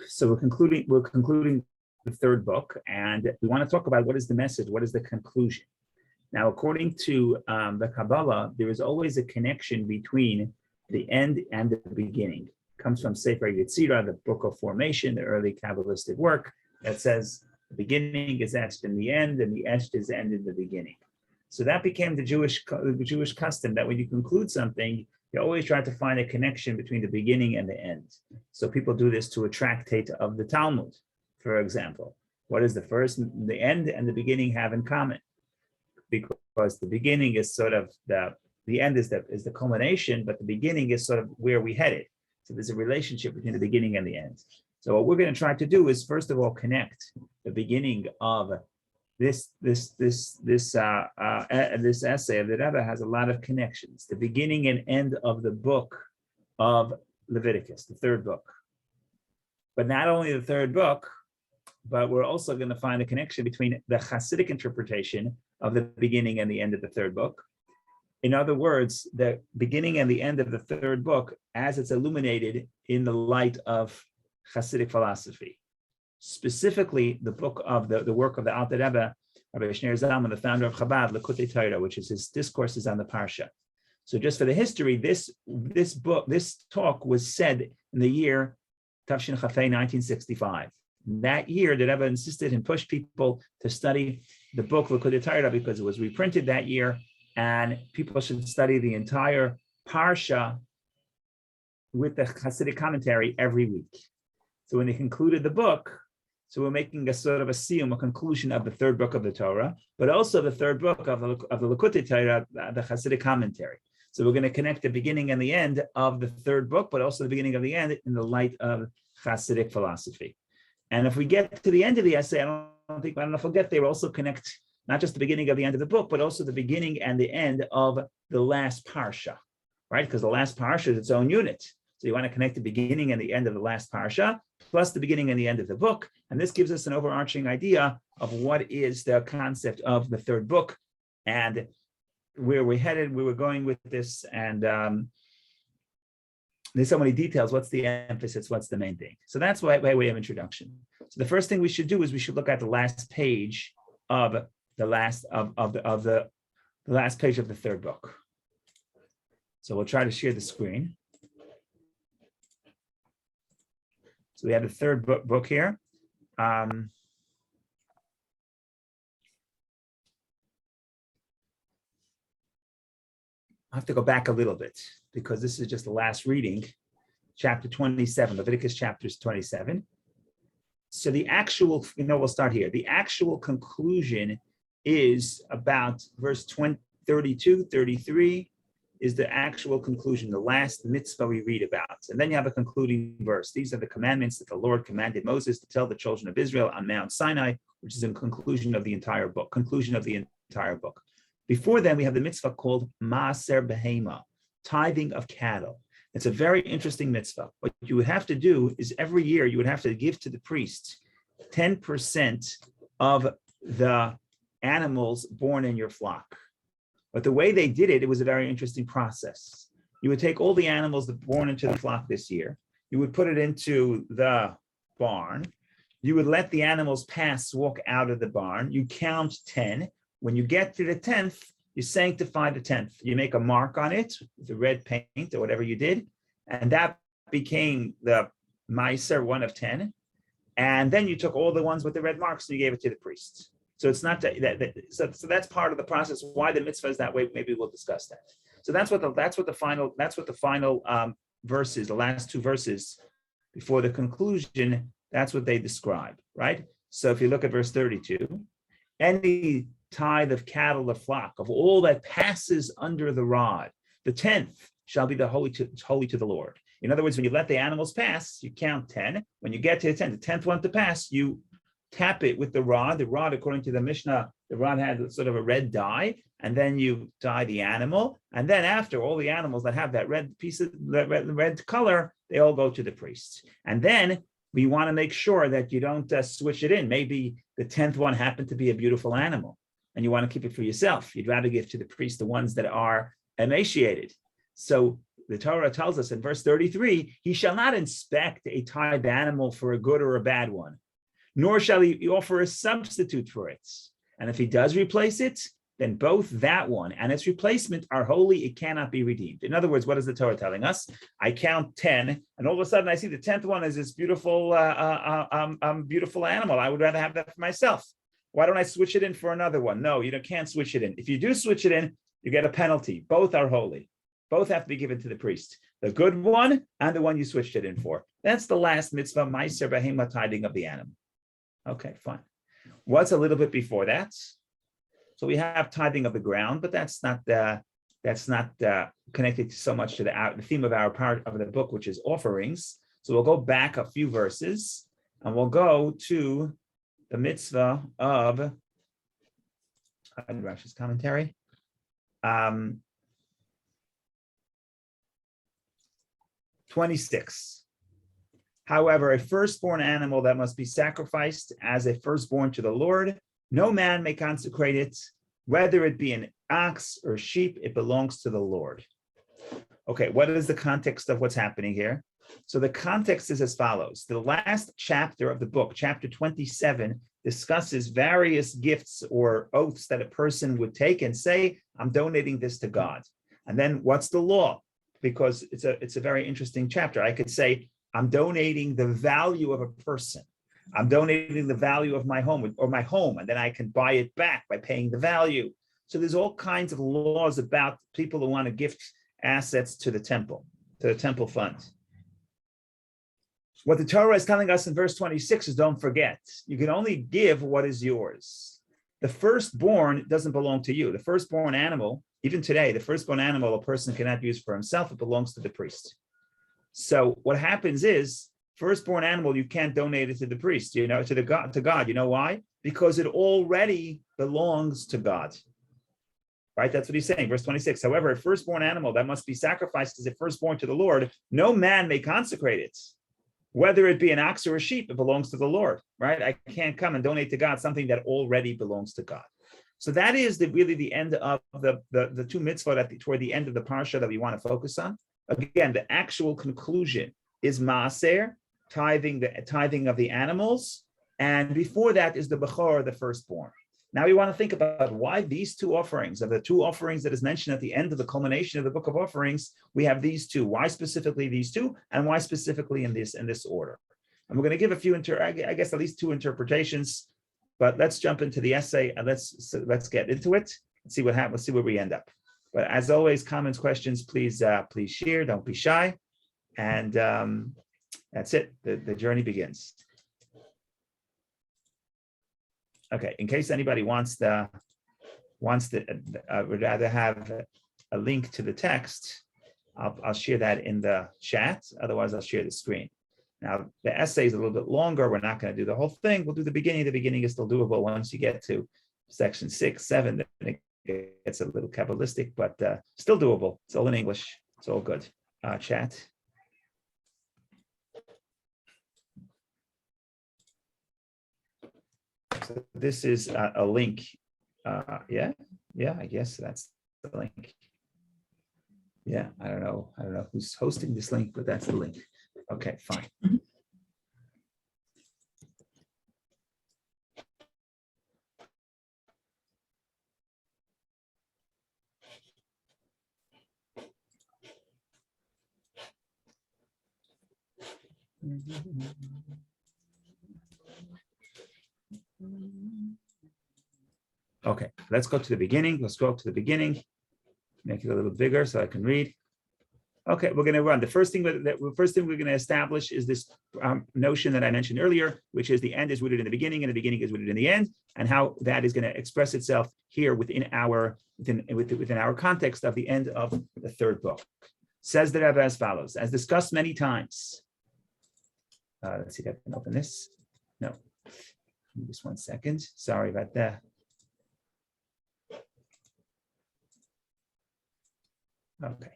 So we're concluding the third book, and we want to talk about what is the message, what is the conclusion. Now, according to the Kabbalah, there is always a connection between the end and the beginning. It comes from Sefer Yetzirah, the book of formation, the early Kabbalistic work that says the beginning is etched in the end, and the etched is end in the beginning. So that became the Jewish custom that when you conclude something, you always try to find a connection between the beginning and the end. So people do this to a tractate of the Talmud, for example. What does the end and the beginning have in common? Because the beginning is sort of the end is the culmination, but the beginning is sort of where we headed. So there's a relationship between the beginning and the end. So what we're going to try to do is, first of all, connect the beginning of this essay of the Rebbe has a lot of connections. The beginning and end of the book of Leviticus, the third book. But not only the third book, but we're also going to find a connection between the Hasidic interpretation of the beginning and the end of the third book. In other words, the beginning and the end of the third book as it's illuminated in the light of Hasidic philosophy. Specifically, the book of the work of the Alter Rebbe, Rabbi Shneur Zalman, the founder of Chabad, Likutei Torah, which is his discourses on the Parsha. So just for the history, this talk was said in the year Tafshin Chafei 1965. That year, the Rebbe insisted and pushed people to study the book Likutei Torah because it was reprinted that year, and people should study the entire Parsha with the Hasidic commentary every week. So when they concluded the book, so we're making a sort of a siyum, a conclusion of the third book of the Torah, but also the third book of the Likutei Torah, the Hasidic commentary. So we're going to connect the beginning and the end of the third book, but also the beginning of the end in the light of Hasidic philosophy. And if we get to the end of the essay, I don't know if we'll get there, we'll also connect not just the beginning of the end of the book, but also the beginning and the end of the last Parsha, right? Because the last Parsha is its own unit. So you want to connect the beginning and the end of the last Parsha, plus the beginning and the end of the book. And this gives us an overarching idea of what is the concept of the third book and where we're headed, where we're going with this. And there's so many details. What's the emphasis? What's the main thing? So that's by way of introduction. So the first thing we should do is we should look at the last page of the last page of the third book. So we'll try to share the screen. So we have the third book here. I have to go back a little bit because this is just the last reading, chapter 27, Leviticus chapter 27. So the actual, we'll start here. The actual conclusion is about verse 32, 33 is the actual conclusion, the last mitzvah we read about. And then you have a concluding verse. These are the commandments that the Lord commanded Moses to tell the children of Israel on Mount Sinai, which is in conclusion of the entire book. Before then, we have the mitzvah called Maaser Behema, tithing of cattle. It's a very interesting mitzvah. What you would have to do is every year you would have to give to the priest 10% of the animals born in your flock. But the way they did it, it was a very interesting process. You would take all the animals that born into the flock this year, you would put it into the barn, you would let the animals walk out of the barn, you count 10. When you get to the 10th, you sanctify the 10th. You make a mark on it with the red paint or whatever you did, and that became the Maaser, 1 of 10. And then you took all the ones with the red marks and you gave it to the priests. So it's not so that's part of the process. Why the mitzvah is that way? Maybe we'll discuss that. So that's what the final verses, the last two verses before the conclusion. That's what they describe, right? So if you look at verse 32, any tithe of cattle or flock of all that passes under the rod, the 10th shall be holy to the Lord. In other words, when you let the animals pass, you count 10. When you get to the 10th one to pass, you tap it with the rod. The rod, according to the Mishnah, the rod had sort of a red dye, and then you dye the animal. And then after, all the animals that have that red piece of red color, they all go to the priest. And then we want to make sure that you don't switch it in. Maybe the 10th one happened to be a beautiful animal, and you want to keep it for yourself. You'd rather give to the priest the ones that are emaciated. So the Torah tells us in verse 33, he shall not inspect a tithed animal for a good or a bad one, nor shall he offer a substitute for it. And if he does replace it, then both that one and its replacement are holy. It cannot be redeemed. In other words, what is the Torah telling us? I count 10, and all of a sudden I see the 10th one is this beautiful, beautiful animal. I would rather have that for myself. Why don't I switch it in for another one? No, you can't switch it in. If you do switch it in, you get a penalty. Both are holy. Both have to be given to the priest. The good one and the one you switched it in for. That's the last mitzvah, Maaser Behema, tithing of the animal. Okay, fine. What's a little bit before that? So we have tithing of the ground, but that's not connected so much to the theme of our part of the book, which is offerings. So we'll go back a few verses, and we'll go to the mitzvah of Rashi's commentary. 26. However, a firstborn animal that must be sacrificed as a firstborn to the Lord, no man may consecrate it, whether it be an ox or sheep, it belongs to the Lord. Okay, what is the context of what's happening here? So the context is as follows. The last chapter of the book, chapter 27, discusses various gifts or oaths that a person would take and say, I'm donating this to God. And then what's the law? Because it's a very interesting chapter. I could say, I'm donating the value of a person. I'm donating the value of my home, and then I can buy it back by paying the value. So there's all kinds of laws about people who want to gift assets to the temple fund. What the Torah is telling us in verse 26 is, don't forget, you can only give what is yours. The firstborn doesn't belong to you. The firstborn animal, even today, the firstborn animal a person cannot use for himself. It belongs to the priest. So what happens is, firstborn animal, you can't donate it to the priest, to God. You know why? Because it already belongs to God. Right? That's what he's saying. Verse 26. However, a firstborn animal that must be sacrificed as a firstborn to the Lord, no man may consecrate it. Whether it be an ox or a sheep, it belongs to the Lord. Right? I can't come and donate to God something that already belongs to God. So that is really the end of the two mitzvot toward the end of the parsha that we want to focus on. Again, the actual conclusion is Maaser, tithing of the animals, and before that is the Bechor, the firstborn. Now we want to think about why these two offerings, of the two offerings that is mentioned at the end of the culmination of the book of offerings, we have these two. Why specifically these two, and why specifically in this order? And we're going to give a few, I guess at least two interpretations. But let's jump into the essay and let's get into it and see what happens. Let's see where we end up. But as always, comments, questions, please share. Don't be shy. And that's it. The journey begins. Okay. In case anybody would rather have a link to the text, I'll share that in the chat. Otherwise, I'll share the screen. Now, the essay is a little bit longer. We're not going to do the whole thing. We'll do the beginning. The beginning is still doable. Once you get to section 6, 7, then it gets a little Kabbalistic, but still doable. It's all in English. It's all good. Chat. So this is a link. Yeah, I guess that's the link. Yeah, I don't know who's hosting this link, but that's the link. Okay, fine. Okay, let's go to the beginning. Let's go to the beginning. Make it a little bigger so I can read. Okay, we're going to run. The first thing we're going to establish is this notion that I mentioned earlier, which is the end is rooted in the beginning and the beginning is rooted in the end, and how that is going to express itself here within our context of the end of the third book. Says the Rebbe as follows: as discussed many times. Let's see if I can open this. No, just 1 second. Sorry about that. Okay.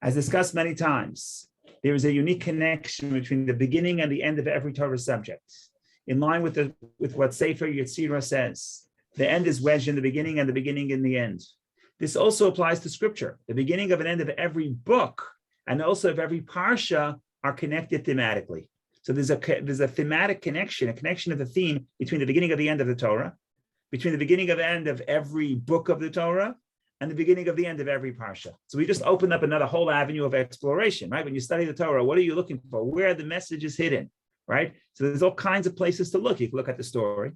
As discussed many times, there is a unique connection between the beginning and the end of every Torah subject. In line with what Sefer Yetzirah says, the end is wedged in the beginning and the beginning in the end. This also applies to scripture. The beginning of an end of every book and also of every parsha are connected thematically. So there's a thematic connection, a connection of the theme between the beginning of the end of the Torah, between the beginning of the end of every book of the Torah, and the beginning of the end of every parsha. So we just opened up another whole avenue of exploration, right? When you study the Torah, what are you looking for? Where are the messages hidden, right? So there's all kinds of places to look. You can look at the story.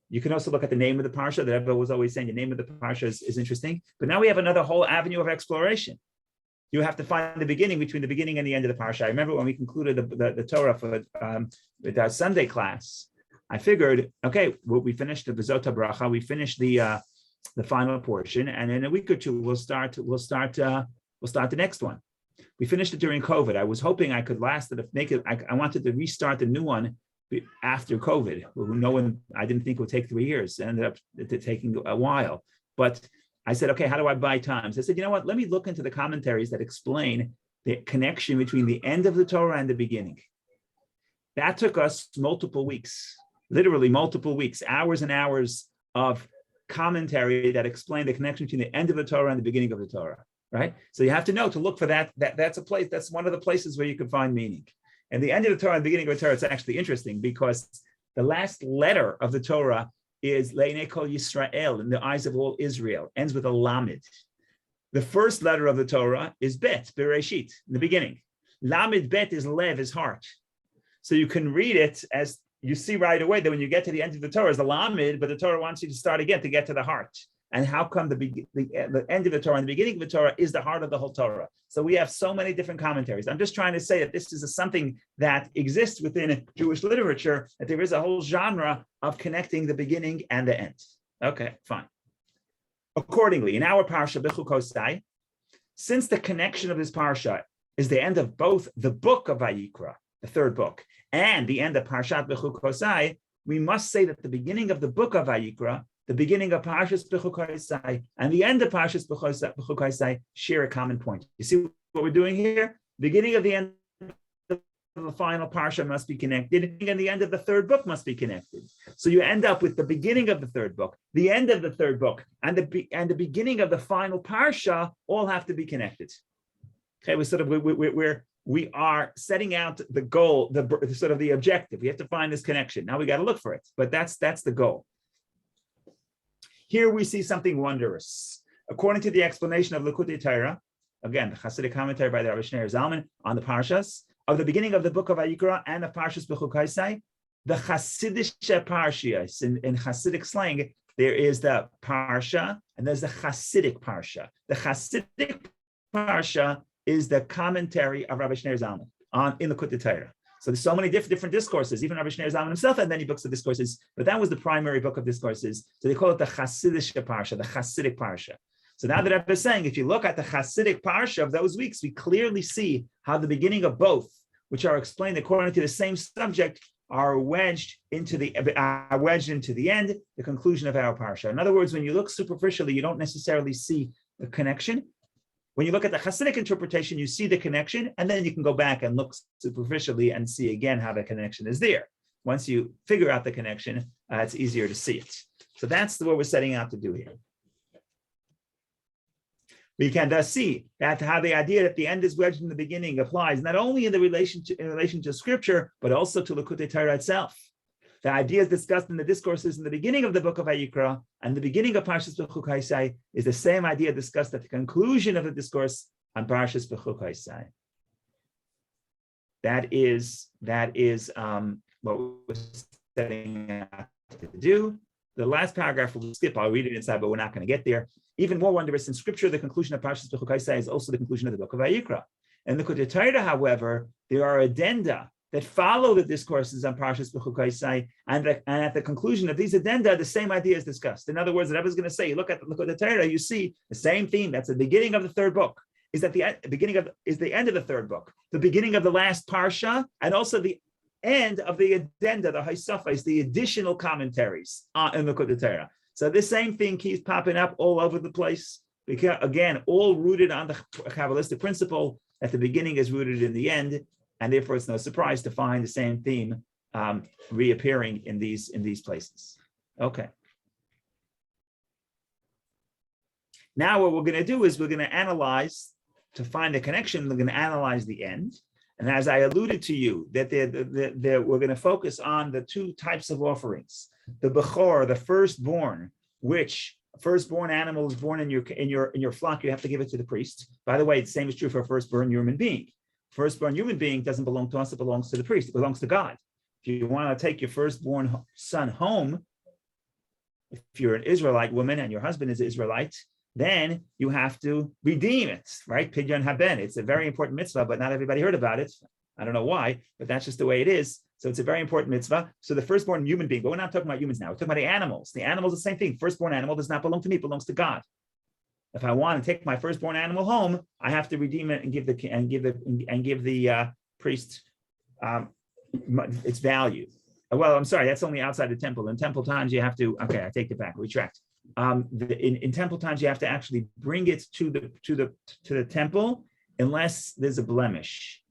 You can also look at the name of the parsha. That Rebbe was always saying the name of the parsha is interesting. But now we have another whole avenue of exploration. You have to find the beginning between the beginning and the end of the parsha. I remember when we concluded the Torah for with our Sunday class, I figured, okay, well, we finished the V'zot HaBracha, we finished the final portion, and in a week or two we'll start the next one. We finished it during COVID. I was hoping I could last it, make it. I wanted to restart the new one after COVID. I didn't think it would take 3 years. It ended up taking a while, but I said, okay, how do I buy time? So I said, you know what? Let me look into the commentaries that explain the connection between the end of the Torah and the beginning. That took us multiple weeks, literally multiple weeks, hours and hours of commentary that explained the connection between the end of the Torah and the beginning of the Torah, right? So you have to know to look for that. That's a place, that's one of the places where you can find meaning. And the end of the Torah and the beginning of the Torah, it's actually interesting because the last letter of the Torah is Le'nei Kol Yisrael, in the eyes of all Israel, ends with a Lamed. The first letter of the Torah is Bet, Bereshit, in the beginning. Lamed Bet is Lev, is heart. So you can read it as you see right away that when you get to the end of the Torah is the Lamed, but the Torah wants you to start again to get to the heart. And how come the end of the Torah and the beginning of the Torah is the heart of the whole Torah? So we have so many different commentaries. I'm just trying to say that this is something that exists within Jewish literature, that there is a whole genre of connecting the beginning and the end. Okay, fine. Accordingly, in our parsha, Bechukosai, since the connection of this parsha is the end of both the book of Vayikra, the third book, and the end of Parshat Bechukosai, we must say that the beginning of the book of Vayikra, the beginning of Parshas Bechukosai, and the end of Parshas Bechukosai share a common point. You see what we're doing here? Beginning of the end of the final parsha must be connected, and the end of the third book must be connected. So you end up with the beginning of the third book, the end of the third book, and the beginning of the final parsha all have to be connected. Okay, we are setting out the goal, the sort of the objective. We have to find this connection. Now we got to look for it, but that's the goal. Here we see something wondrous. According to the explanation of Likutei Torah, again, the Hasidic commentary by the Rabbi Shneur Zalman on the Parshas, of the beginning of the book of Vayikra and of Parshas Bechukosai, the Hasidic Parshias, in Hasidic slang, there is the Parsha and there's the Hasidic Parsha. The Hasidic Parsha is the commentary of Rabbi Shneur Zalman in the Likutei Torah. So there's so many different discourses. Even Rabbi Shneur Zalman himself had many books of discourses, but that was the primary book of discourses. So they call it the Hasidic Parsha, the Hasidic Parsha. So now that Rebbe is saying, if you look at the Hasidic Parsha of those weeks, we clearly see how the beginning of both, which are explained according to the same subject, are wedged into the end, the conclusion of our Parsha. In other words, when you look superficially, you don't necessarily see the connection. When you look at the Hasidic interpretation, you see the connection, and then you can go back and look superficially and see again how the connection is there. Once you figure out the connection, it's easier to see it. So that's what we're setting out to do here. We can thus see that how the idea that the end is wedged in the beginning applies not only in relation to Scripture, but also to Likutei Torah itself. The ideas discussed in the discourses in the beginning of the book of Vayikra and the beginning of Parshas Bechukosai is the same idea discussed at the conclusion of the discourse on Parshas Bechukosai. That is what we're setting out to do. The last paragraph we'll skip. I'll read it inside, but we're not going to get there. Even more wondrous, in Scripture, the conclusion of Parshas Bechukosai is also the conclusion of the book of Vayikra. In the Likutei Torah, however, there are addenda that follow the discourses on Parshas Bechukosai, and at the conclusion of these addenda, the same idea is discussed. In other words, that I was going to say, you look at the Torah, you see the same theme. That's the beginning of the third book. Is that the end of the third book, the beginning of the last parsha, and also the end of the addenda, the Haisafais, the additional commentaries in the Torah. So this same thing keeps popping up all over the place. Because again, all rooted on the Kabbalistic principle that the beginning is rooted in the end. And therefore, it's no surprise to find the same theme reappearing in these places. Okay. Now, what we're going to do is we're going to analyze to find the connection, we're going to analyze the end. And as I alluded to you, that we're going to focus on the two types of offerings. The Bechor, the firstborn, which firstborn animal is born in your flock, you have to give it to the priest. By the way, the same is true for a firstborn human being. Firstborn human being doesn't belong to us, it belongs to the priest, it belongs to God. If you want to take your firstborn son home, if you're an Israelite woman and your husband is Israelite, then you have to redeem it, right? Pidyon haben. It's a very important mitzvah, but not everybody heard about it. I don't know why, but that's just the way it is. So it's a very important mitzvah. So the firstborn human being, but we're not talking about humans now. We're talking about the animals. The animals, the same thing. Firstborn animal does not belong to me, it belongs to God. If I want to take my firstborn animal home, I have to redeem it and give the priest its value. Well, I'm sorry, that's only outside the temple. In temple times, you have to. Okay, I take it back. Retract. In temple times, you have to actually bring it to the temple unless there's a blemish.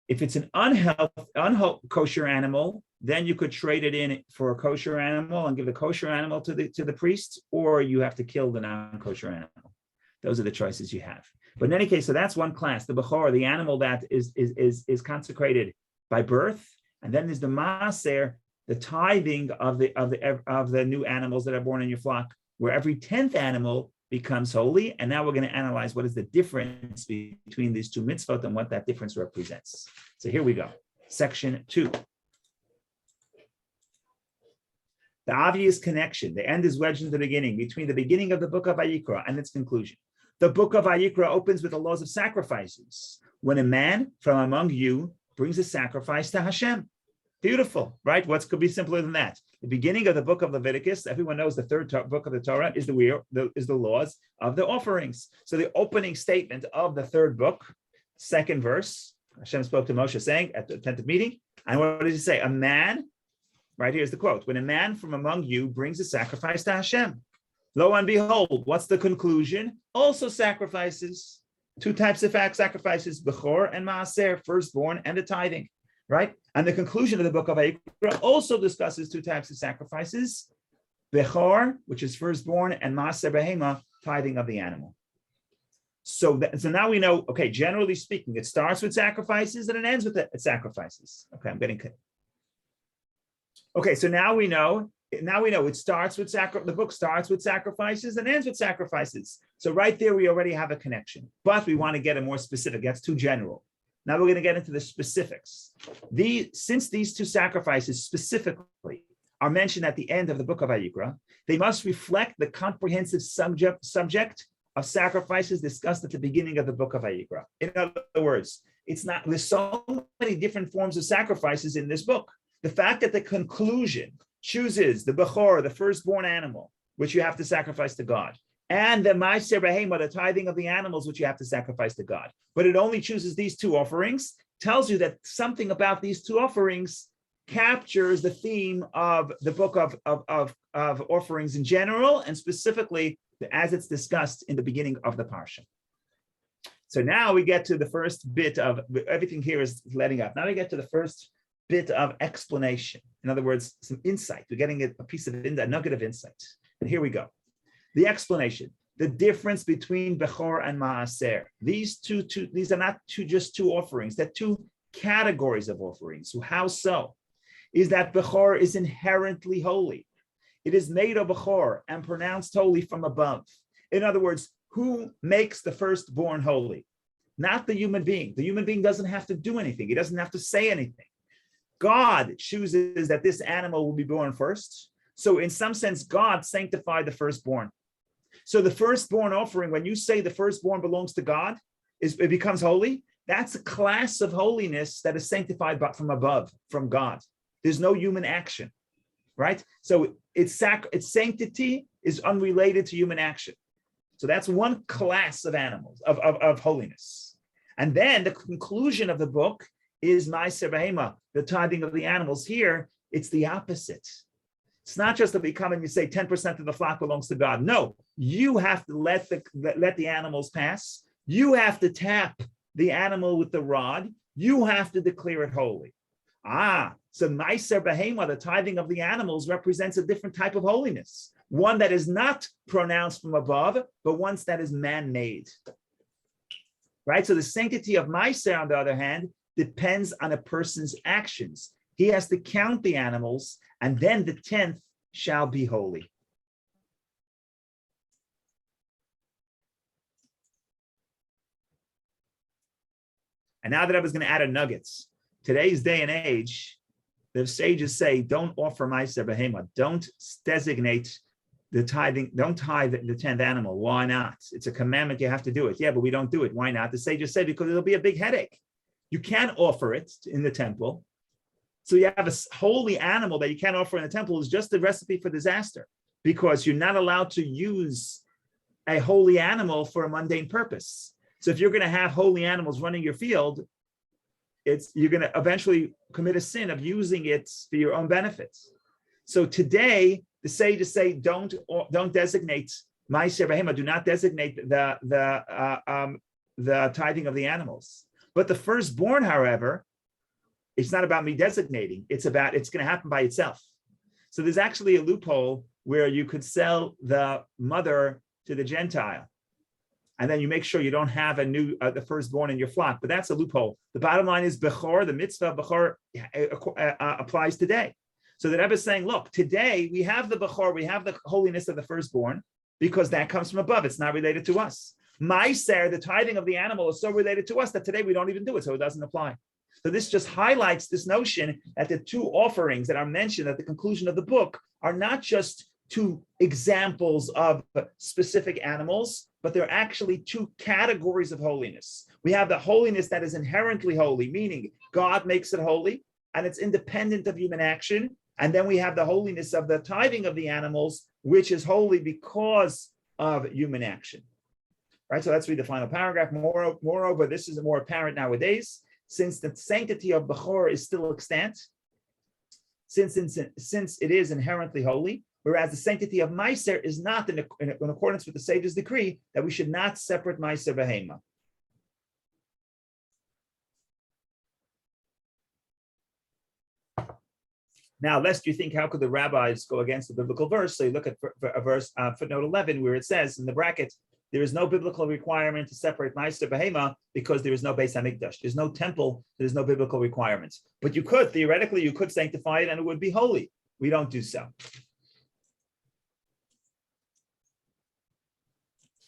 If it's an unkosher animal, then you could trade it in for a kosher animal and give the kosher animal to the priest, or you have to kill the non-kosher animal. Those are the choices you have. But in any case, so that's one class, the Bechor, the animal that is consecrated by birth, and then there's the Maaser, the tithing of the new animals that are born in your flock, where every 10th animal becomes holy. And now we're going to analyze what is the difference between these two mitzvot and what that difference represents. So here we go. Section 2. The obvious connection, the end is wedged in the beginning, between the beginning of the book of Vayikra and its conclusion. The book of Vayikra opens with the laws of sacrifices. When a man from among you brings a sacrifice to Hashem. Beautiful, right? What could be simpler than that? The beginning of the book of Leviticus, everyone knows the third book of the Torah is the laws of the offerings. So the opening statement of the third book, second verse, Hashem spoke to Moshe saying at the 10th meeting, and what did he say? A man, right here's the quote, when a man from among you brings a sacrifice to Hashem, lo and behold, what's the conclusion? Also sacrifices, two types of sacrifices, Bechor and Maaser, firstborn and the tithing. Right? And the conclusion of the book of Vayikra also discusses two types of sacrifices, Bechor, which is firstborn, and Maaser Behema, tithing of the animal. So now we know, okay, generally speaking, it starts with sacrifices and it ends with sacrifices. Okay, I'm getting cut. Okay, so now we know it starts with the book starts with sacrifices and ends with sacrifices. So right there, we already have a connection, but we want to get it more specific. That's too general. Now we're going to get into the specifics. Since these two sacrifices specifically are mentioned at the end of the book of Vayikra, they must reflect the comprehensive subject of sacrifices discussed at the beginning of the book of Vayikra. In other words, there's so many different forms of sacrifices in this book. The fact that the conclusion chooses the Bechor, the firstborn animal, which you have to sacrifice to God, and the Maaser Behema, the tithing of the animals, which you have to sacrifice to God. But it only chooses these two offerings, tells you that something about these two offerings captures the theme of the book of offerings in general, and specifically as it's discussed in the beginning of the parsha. So now we get to the first bit of, everything here is letting up. Now we get to the first bit of explanation. In other words, some insight. We're getting a piece of a nugget of insight. And here we go. The explanation, the difference between Bechor and Maaser. These are not just two offerings, they're two categories of offerings. How so? Is that Bechor is inherently holy. It is made of Bechor and pronounced holy from above. In other words, who makes the firstborn holy? Not the human being. The human being doesn't have to do anything. He doesn't have to say anything. God chooses that this animal will be born first. So in some sense, God sanctified the firstborn. So the firstborn offering, when you say the firstborn belongs to God, it becomes holy. That's a class of holiness that is sanctified from above, from God. There's no human action, right? So its sanctity is unrelated to human action. So that's one class of animals, of holiness. And then the conclusion of the book is Maaser Behema, the tithing of the animals. Here, it's the opposite. It's not just that we come and you say 10% of the flock belongs to God. No, you have to let the animals pass. You have to tap the animal with the rod. You have to declare it holy. So Maaser Behema, the tithing of the animals, represents a different type of holiness. one that is not pronounced from above, but one that is man-made. Right? So the sanctity of Maaser, on the other hand, depends on a person's actions. He has to count the animals, and then the 10th shall be holy. And now that I was going to add a nuggets, today's day and age, the sages say, don't offer Maaser Behema. Don't designate the tithing, don't tithe the 10th animal. Why not? It's a commandment, you have to do it. Yeah, but we don't do it. Why not? The sages say, because it'll be a big headache. You can't offer it in the temple. So you have a holy animal that you can't offer in the temple is just a recipe for disaster, because you're not allowed to use a holy animal for a mundane purpose. So if you're going to have holy animals running your field, you're going to eventually commit a sin of using it for your own benefits. So today, the sages say don't designate Maaser Behema, do not designate the tithing of the animals. But the firstborn, however, it's not about me designating. It's going to happen by itself. So there's actually a loophole where you could sell the mother to the Gentile, and then you make sure you don't have the firstborn in your flock. But that's a loophole. The bottom line is Bechor, the mitzvah of Bechor applies today. So the Rebbe is saying, look, today we have the Bechor, we have the holiness of the firstborn, because that comes from above. It's not related to us. Maaser, the tithing of the animal, is so related to us that today we don't even do it, so it doesn't apply. So this just highlights this notion that the two offerings that are mentioned at the conclusion of the book are not just two examples of specific animals, but they're actually two categories of holiness. We have the holiness that is inherently holy, meaning God makes it holy, and it's independent of human action. And then we have the holiness of the tithing of the animals, which is holy because of human action. Right? So let's read the final paragraph. Moreover, this is more apparent nowadays, since the sanctity of Bechor is still extant, since it is inherently holy, whereas the sanctity of Maaser is not in accordance with the sage's decree that we should not separate Maaser Behema. Now, lest you think, how could the rabbis go against the biblical verse? So you look at footnote 11, where it says in the bracket, there is no biblical requirement to separate Maaser Behema because there is no Beis Hamikdash. There's no temple, there's no biblical requirements. But you could, theoretically, you could sanctify it and it would be holy. We don't do so.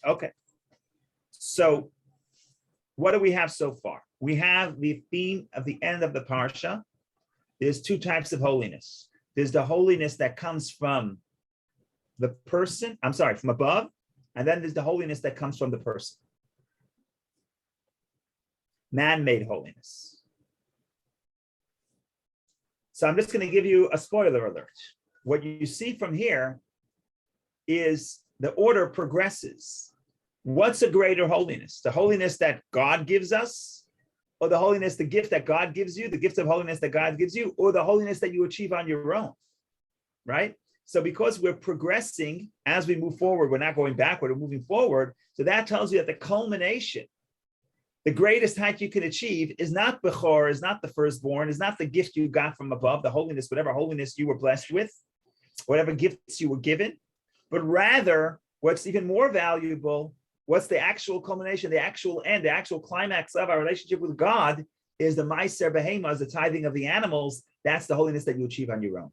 Okay. So what do we have so far? We have the theme of the end of the parsha. There's two types of holiness. There's the holiness that comes from the person, from above, and then there's the holiness that comes from the person. Man-made holiness. So I'm just going to give you a spoiler alert. What you see from here is the order progresses. What's a greater holiness? The holiness that God gives us, or the holiness, the gift that God gives you, the gift of holiness that God gives you, or the holiness that you achieve on your own, right? So because we're progressing as we move forward, we're not going backward, we're moving forward. So that tells you that the culmination, the greatest height you can achieve is not Bechor, is not the firstborn, is not the gift you got from above, the holiness, whatever holiness you were blessed with, whatever gifts you were given, but rather what's even more valuable, what's the actual culmination, the actual end, the actual climax of our relationship with God is the Maaser Behema, is the tithing of the animals. That's the holiness that you achieve on your own.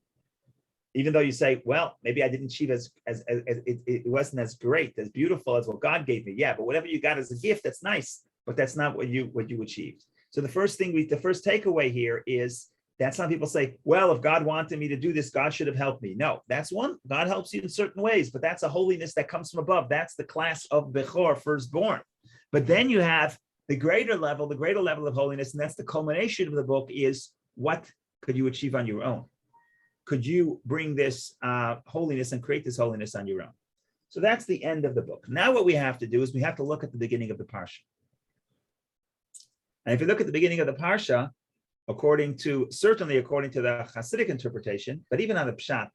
Even though you say, well, maybe I didn't achieve as it wasn't as great, as beautiful as what God gave me. Yeah, but whatever you got as a gift, that's nice, but that's not what you achieved. So the first takeaway here is that some people say, well, if God wanted me to do this, God should have helped me. No, that's one. God helps you in certain ways, but that's a holiness that comes from above. That's the class of Bechor, firstborn. But then you have the greater level of holiness, and that's the culmination of the book, is what could you achieve on your own? Could you bring this holiness and create this holiness on your own? So that's the end of the book. Now what we have to do is we have to look at the beginning of the parsha. And if you look at the beginning of the parsha, certainly according to the Hasidic interpretation, but even on the Pshat,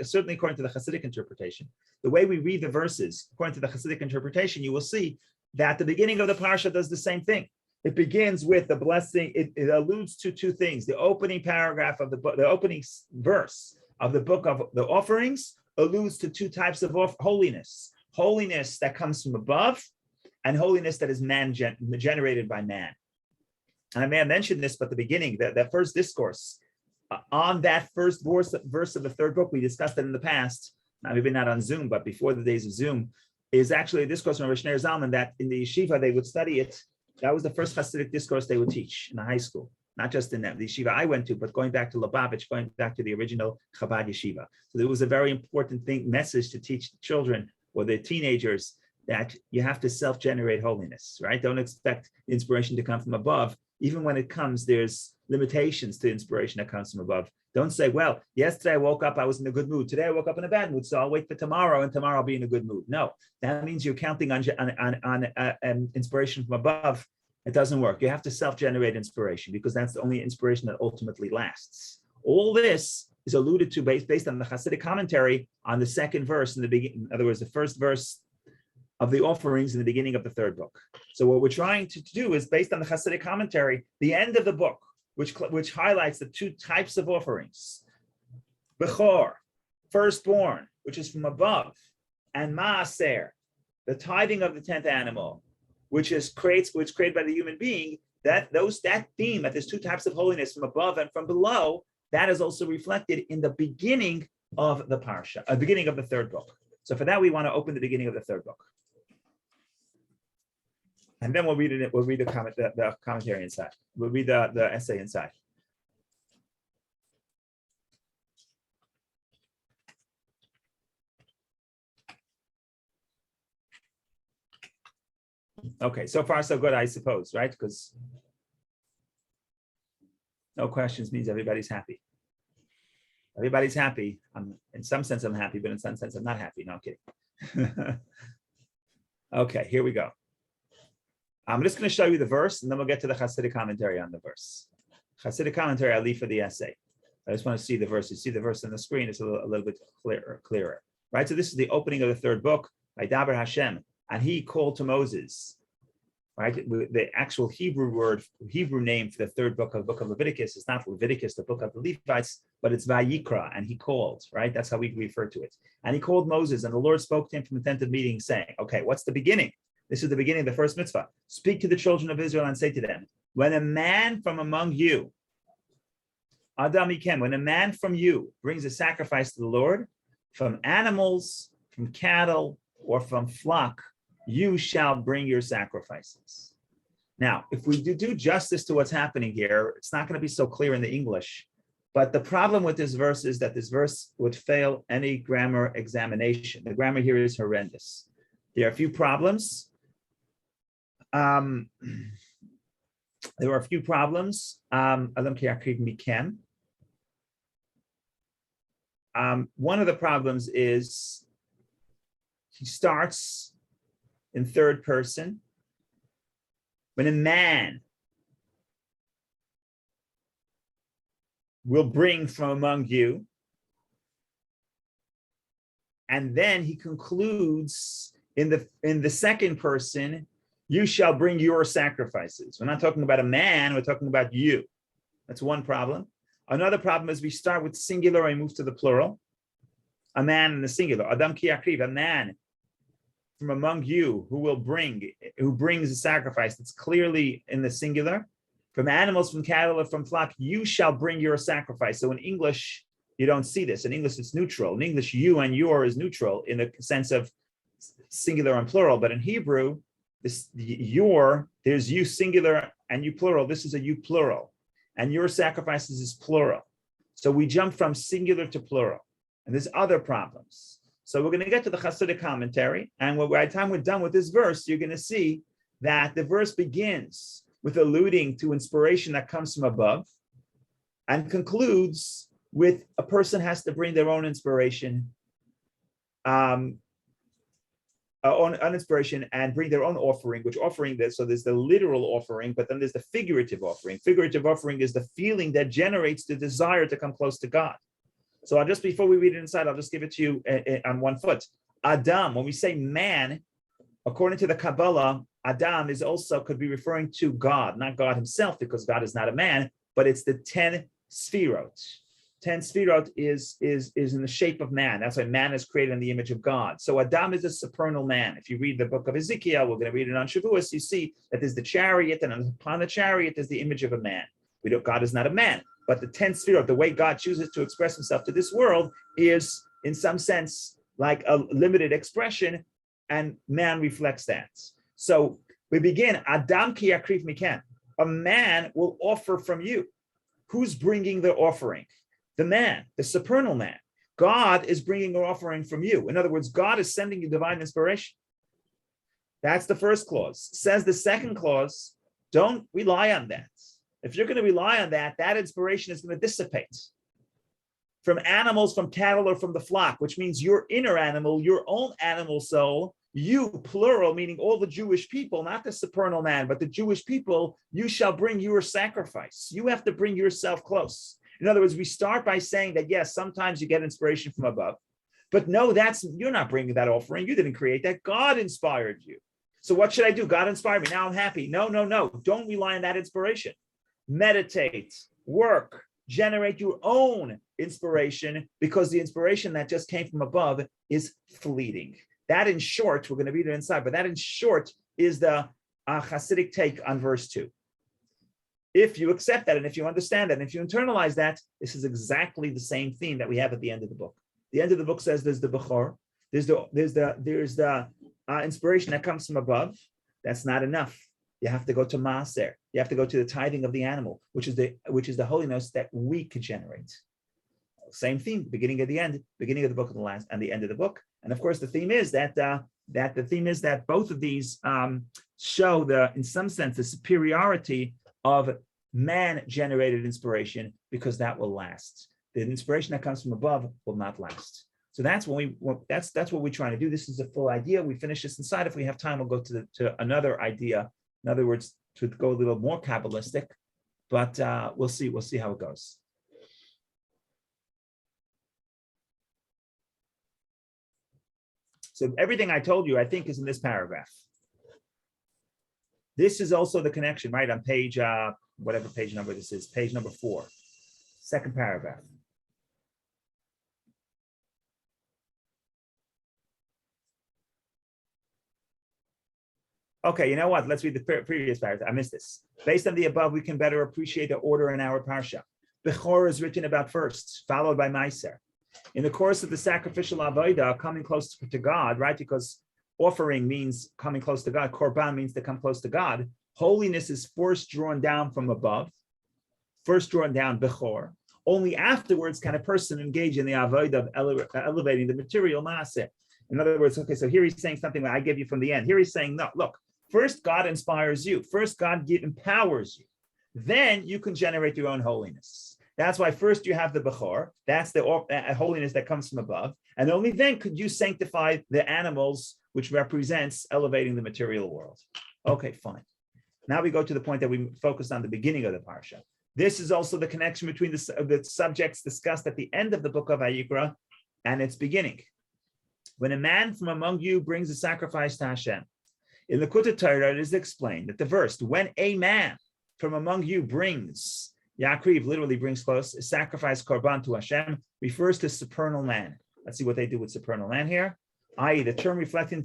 certainly according to the Hasidic interpretation, the way we read the verses, according to the Hasidic interpretation, you will see that the beginning of the parsha does the same thing. It begins with the blessing. It alludes to two things: the opening paragraph of the book, the opening verse of the book of the offerings, alludes to two types of holiness. Holiness that comes from above and holiness that is generated by man. And I may have mentioned this, but the beginning, that first discourse on that first verse of the third book, we discussed it in the past, maybe not on Zoom, but before the days of Zoom, is actually a discourse from Rosh Zalman that in the yeshiva, they would study it. That was the first Hasidic discourse they would teach in the high school, not just in the yeshiva I went to, but going back to Lubavitch, going back to the original Chabad yeshiva. So there was a very important message to teach the children or the teenagers that you have to self-generate holiness, right? Don't expect inspiration to come from above. Even when it comes, there's limitations to inspiration that comes from above. Don't say, well, yesterday I woke up, I was in a good mood. Today I woke up in a bad mood, so I'll wait for tomorrow, and tomorrow I'll be in a good mood. No, that means you're counting on inspiration from above. It doesn't work. You have to self-generate inspiration because that's the only inspiration that ultimately lasts. All this is alluded to based on the Hasidic commentary on the second verse in the beginning. In other words, the first verse of the offerings in the beginning of the third book. So what we're trying to do is based on the Hasidic commentary, the end of the book, which highlights the two types of offerings. Bechor, firstborn, which is from above, and Maaser, the tithing of the 10th animal, which created by the human being, that theme, that there's two types of holiness from above and from below, that is also reflected in the beginning of the parsha, beginning of the third book. So for that, we want to open the beginning of the third book. And then we'll read it. We'll read the commentary inside. We'll read the essay inside. Okay, so far so good, I suppose, right? Because no questions means everybody's happy. Everybody's happy. In some sense, I'm happy, but in some sense, I'm not happy. No, I'm kidding. Okay, here we go. I'm just going to show you the verse, and then we'll get to the Hasidic commentary on the verse. Hasidic commentary, I'll leave for the essay. I just want to see the verse. You see the verse on the screen, it's a little bit clearer. Right? So this is the opening of the third book, by Daber Hashem, and he called to Moses. Right? The actual Hebrew name for the third book of Leviticus is not Leviticus, the book of the Levites, but it's Vayikra, and he called, right? That's how we refer to it. And he called Moses, and the Lord spoke to him from the tent of meeting, saying, okay, what's the beginning? This is the beginning of the first mitzvah. Speak to the children of Israel and say to them, when a man from among you, Adam Ikem, when a man from you brings a sacrifice to the Lord, from animals, from cattle, or from flock, you shall bring your sacrifices. Now, if we do justice to what's happening here, it's not going to be so clear in the English. But the problem with this verse is that this verse would fail any grammar examination. The grammar here is horrendous. There are a few problems. One of the problems is he starts in third person. When a man will bring from among you, and then he concludes in the second person, you shall bring your sacrifices. We're not talking about a man, we're talking about you. That's one problem. Another problem is we start with singular and move to the plural. A man in the singular. Adam ki yakriv, a man from among you who brings a sacrifice that's clearly in the singular. From animals, from cattle, or from flock, you shall bring your sacrifice. So in English, you don't see this. In English, it's neutral. In English, you and your is neutral in the sense of singular and plural. But in Hebrew, there's you singular and you plural. This is a you plural. And your sacrifices is plural. So we jump from singular to plural. And there's other problems. So we're going to get to the Hasidic commentary. And by the time we're done with this verse, you're going to see that the verse begins with alluding to inspiration that comes from above and concludes with a person has to bring their own inspiration, own inspiration and bring their own offering, so there's the literal offering, but then there's the figurative offering. Figurative offering is the feeling that generates the desire to come close to God. So before we read it inside, I'll just give it to you on one foot. Adam, when we say man, according to the Kabbalah, Adam could be referring to God, not God himself, because God is not a man, but it's the 10 sfirot. 10 sfirot is in the shape of man. That's why man is created in the image of God. So Adam is a supernal man. If you read the book of Ezekiel, we're going to read it on Shavuos, you see that there's the chariot, and upon the chariot there's the image of a man. God is not a man, but the 10 sfirot, the way God chooses to express himself to this world is in some sense like a limited expression, and man reflects that. So we begin, Adam ki yakrif miken. A man will offer from you. Who's bringing the offering? The man, the supernal man. God is bringing an offering from you. In other words, God is sending you divine inspiration. That's the first clause. Says the second clause, don't rely on that. If you're going to rely on that, that inspiration is going to dissipate from animals, from cattle, or from the flock, which means your inner animal, your own animal soul, you, plural, meaning all the Jewish people, not the supernal man, but the Jewish people, you shall bring your sacrifice. You have to bring yourself close. In other words, we start by saying that, yes, sometimes you get inspiration from above, but no, you're not bringing that offering. You didn't create that. God inspired you. So what should I do? God inspired me. Now I'm happy. No. Don't rely on that inspiration. Meditate, work, generate your own inspiration, because the inspiration that just came from above is fleeting. That, in short, we're going to read it inside, but that, in short, is the Hasidic take on verse 2. If you accept that, and if you understand that, and if you internalize that, this is exactly the same theme that we have at the end of the book. The end of the book says there's the Bechor, there's the inspiration that comes from above. That's not enough. You have to go to Maaser. You have to go to the tithing of the animal, which is the holiness that we could generate. Same theme, beginning of the end, beginning of the book and the last and the end of the book. And of course, the theme is that both of these show in some sense, the superiority of man-generated inspiration, because that will last. The inspiration that comes from above will not last. So that's what we're trying to do. This is a full idea. We finish this inside. If we have time, we'll go to another idea. In other words, to go a little more Kabbalistic, but we'll see how it goes. So everything I told you, I think, is in this paragraph. This is also the connection, right? On page, whatever page number this is, page number 4, second paragraph. Okay, you know what? Let's read the previous paragraph. I missed this. Based on the above, we can better appreciate the order in our parsha. Bechor is written about first, followed by Maaser. In the course of the sacrificial avodah, coming close to God, right? Because offering means coming close to God. Korban means to come close to God. Holiness is first drawn down from above, first drawn down Bechor. Only afterwards can a person engage in the avodah of elevating the material Maaser. In other words, okay, so here he's saying something that I give you from the end. Here he's saying, no, look, first God inspires you. First God empowers you. Then you can generate your own holiness. That's why first you have the Bechor. That's the holiness that comes from above. And only then could you sanctify the animals, which represents elevating the material world. Okay, fine. Now we go to the point that we focused on the beginning of the parsha. This is also the connection between the subjects discussed at the end of the book of Vayikra and its beginning. When a man from among you brings a sacrifice to Hashem, in the Likutei Torah it is explained that the verse, when a man from among you brings, Yaakov literally brings close, a sacrifice korban to Hashem, refers to supernal man. Let's see what they do with supernal man here, i.e. the term referring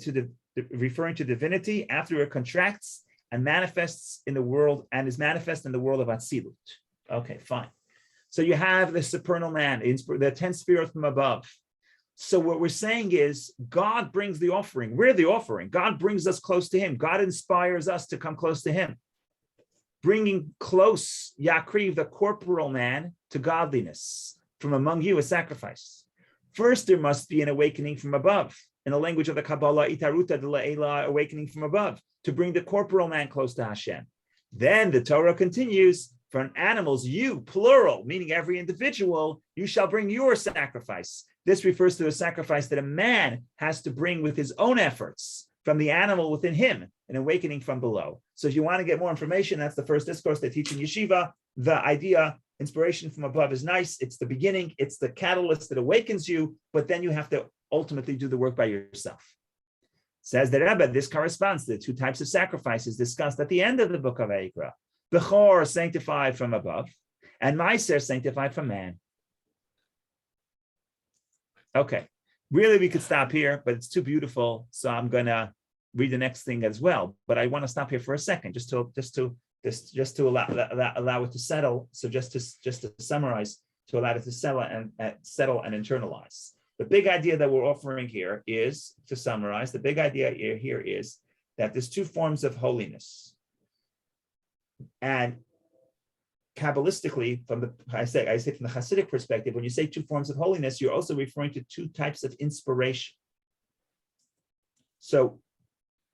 to divinity after it contracts and manifests in the world and is manifest in the world of Atzilut. Okay, fine. So you have the supernal man, the 10 spirits from above. So what we're saying is God brings the offering. We're the offering. God brings us close to him. God inspires us to come close to him. Bringing close Yaakov, the corporal man, to godliness. From among you, a sacrifice. First, there must be an awakening from above. In the language of the Kabbalah, itaruta de la'ela, awakening from above, to bring the corporal man close to Hashem. Then the Torah continues, for animals, you, plural, meaning every individual, you shall bring your sacrifice. This refers to a sacrifice that a man has to bring with his own efforts from the animal within him, an awakening from below. So if you want to get more information, that's the first discourse they teach in yeshiva. The idea, inspiration from above is nice. It's the beginning. It's the catalyst that awakens you, but then you have to ultimately do the work by yourself. Says the Rebbe, this corresponds to the two types of sacrifices discussed at the end of the book of Vayikra. Bechor, sanctified from above, and Maaser, sanctified from man. Okay. Really, we could stop here, but it's too beautiful. So I'm gonna read the next thing as well. But I want to stop here for a second, just to allow it to settle. So just to summarize, to allow it to settle and internalize. The big idea that we're offering here is, to summarize, the big idea here is that there's two forms of holiness. And Kabbalistically, I say from the Hasidic perspective, when you say two forms of holiness, you're also referring to two types of inspiration. So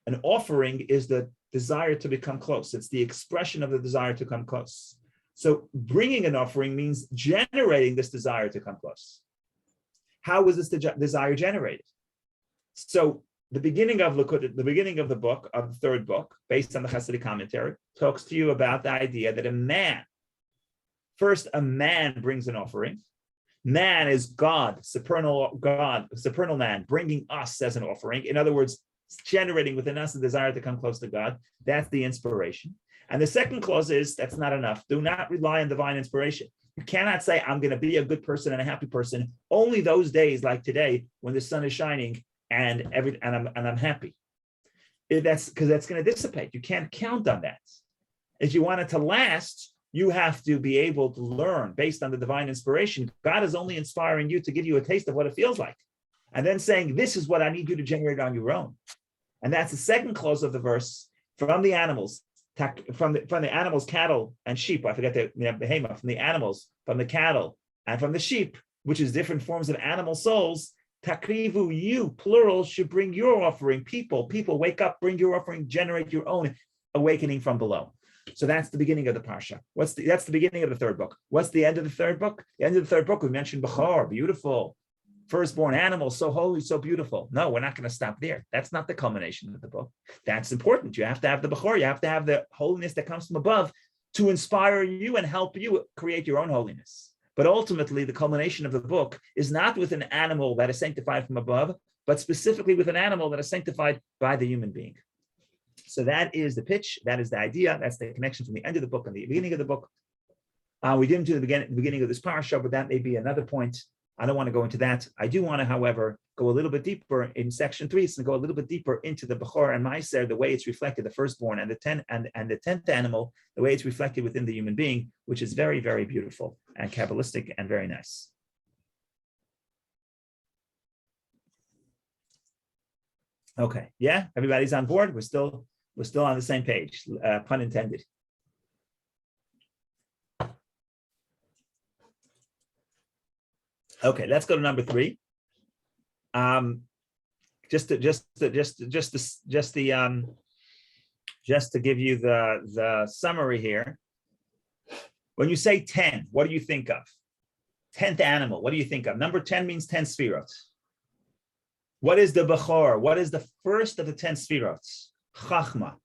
an offering is the desire to become close. It's the expression of the desire to come close. So bringing an offering means generating this desire to come close. How was this desire generated? So the beginning of the book, of the third book, based on the Hasidic commentary, talks to you about the idea that a man brings an offering. Man is God, supernal man, bringing us as an offering. In other words, generating within us a desire to come close to God. That's the inspiration. And the second clause is, that's not enough. Do not rely on divine inspiration. You cannot say, I'm going to be a good person and a happy person only those days like today when the sun is shining and I'm happy. That's because that's going to dissipate. You can't count on that. If you want it to last, you have to be able to learn based on the divine inspiration. God is only inspiring you to give you a taste of what it feels like, and then saying, this is what I need you to generate on your own. And that's the second clause of the verse. From the animals, from the animals, cattle and sheep. I forget the Behema. From the animals, from the cattle, and from the sheep, which is different forms of animal souls. Takrivu, you, plural, should bring your offering. People, wake up, bring your offering, generate your own awakening from below. So that's the beginning of the parsha. That's the beginning of the third book. What's the end of the third book? The end of the third book, we mentioned Bihar, beautiful, firstborn animal, so holy, so beautiful. No, we're not going to stop there. That's not the culmination of the book. That's important. You have to have the Bihar. You have to have the holiness that comes from above to inspire you and help you create your own holiness. But ultimately, the culmination of the book is not with an animal that is sanctified from above, but specifically with an animal that is sanctified by the human being. So that is the pitch. That is the idea. That's the connection from the end of the book and the beginning of the book. We didn't do the beginning of this parasha, but that may be another point. I don't want to go into that. I do want to, however, go a little bit deeper in section 3, so go a little bit deeper into the Bihar and Maaser, the way it's reflected, the firstborn and the 10th animal, the way it's reflected within the human being, which is very, very beautiful and Kabbalistic and very nice. Okay, yeah, everybody's on board. We're still on the same page, pun intended. Okay, let's go to number 3. Just to give you the summary here. When you say 10, what do you think of? 10th animal, what do you think of? Number 10 means 10 sfirot. What is the Bechor? What is the first of the 10 sfirot? Chachma.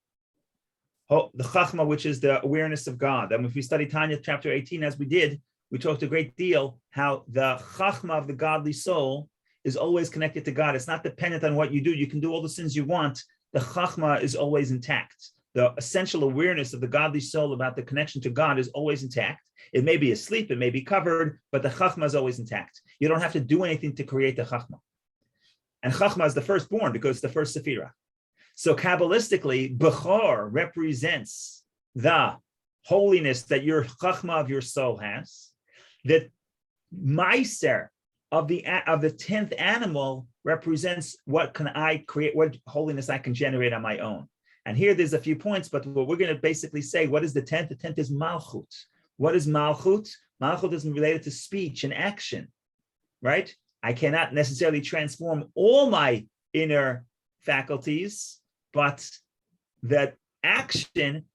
The Chachma, which is the awareness of God. And if we study Tanya chapter 18, as we did, we talked a great deal how the Chachma of the godly soul is always connected to God. It's not dependent on what you do. You can do all the sins you want. The Chachma is always intact. The essential awareness of the godly soul about the connection to God is always intact. It may be asleep, it may be covered, but the Chachma is always intact. You don't have to do anything to create the Chachma. And Chachma is the firstborn because it's the first Sephirah. So Kabbalistically, Bechor represents the holiness that your Chachma of your soul has. The Maaser of the 10th animal represents what can I create, what holiness I can generate on my own. And here there's a few points, but what we're going to basically say, what is the 10th? The 10th is Malchut. What is Malchut? Malchut is related to speech and action, right? I cannot necessarily transform all my inner faculties, but that action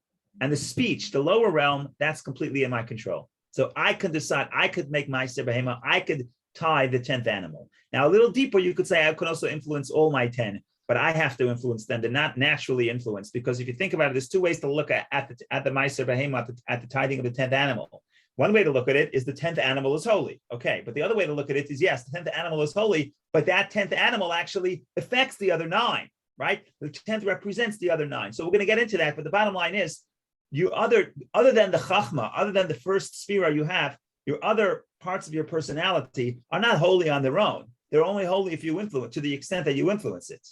and the speech, the lower realm, that's completely in my control. So I can decide, I could make my Behema, I could tie the 10th animal. Now, a little deeper, you could say I could also influence all my 10, but I have to influence them. They're not naturally influenced, because if you think about it, there's two ways to look at the Maaser Behema, at the tithing of the 10th animal. One way to look at it is the 10th animal is holy. Okay, but the other way to look at it is, yes, the 10th animal is holy, but that 10th animal actually affects the other 9, right? The 10th represents the other 9. So we're going to get into that, but the bottom line is, you other than the Chachma, other than the first Sphira you have, your other parts of your personality are not holy on their own. they're only holy if you influence, to the extent that you influence it,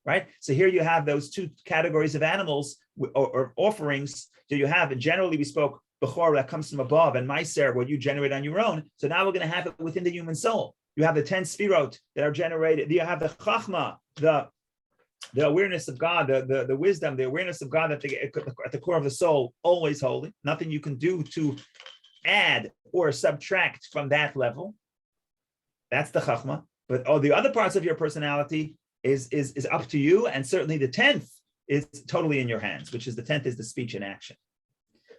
right? So here you have those two categories of animals or offerings that you have. And generally we spoke Bechor that comes from above and Maaser, what you generate on your own. So now we're going to have it within the human soul. You have the 10 sfirot that are generated. You have the chachma, the awareness of God, the wisdom, the awareness of God at the core of the soul, always holy. Nothing you can do to add or subtract from that level. That's the chachma. But the other parts of your personality is up to you, and certainly the 10th is totally in your hands, which is the 10th is the speech and action.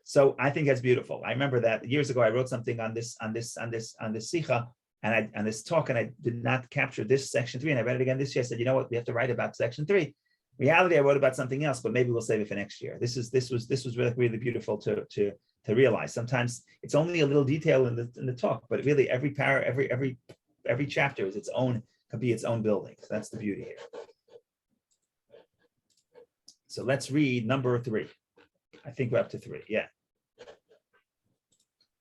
So I think that's beautiful. I remember that years ago I wrote something on this Sicha and this talk, and I did not capture this section 3, and I read it again this year. I said, you know what, we have to write about section 3. In reality, I wrote about something else, but maybe we'll save it for next year. This was really beautiful to realize. Sometimes it's only a little detail in the talk, but really every chapter is its own, could be its own building. So that's the beauty here. So let's read number 3. I think we're up to 3. Yeah.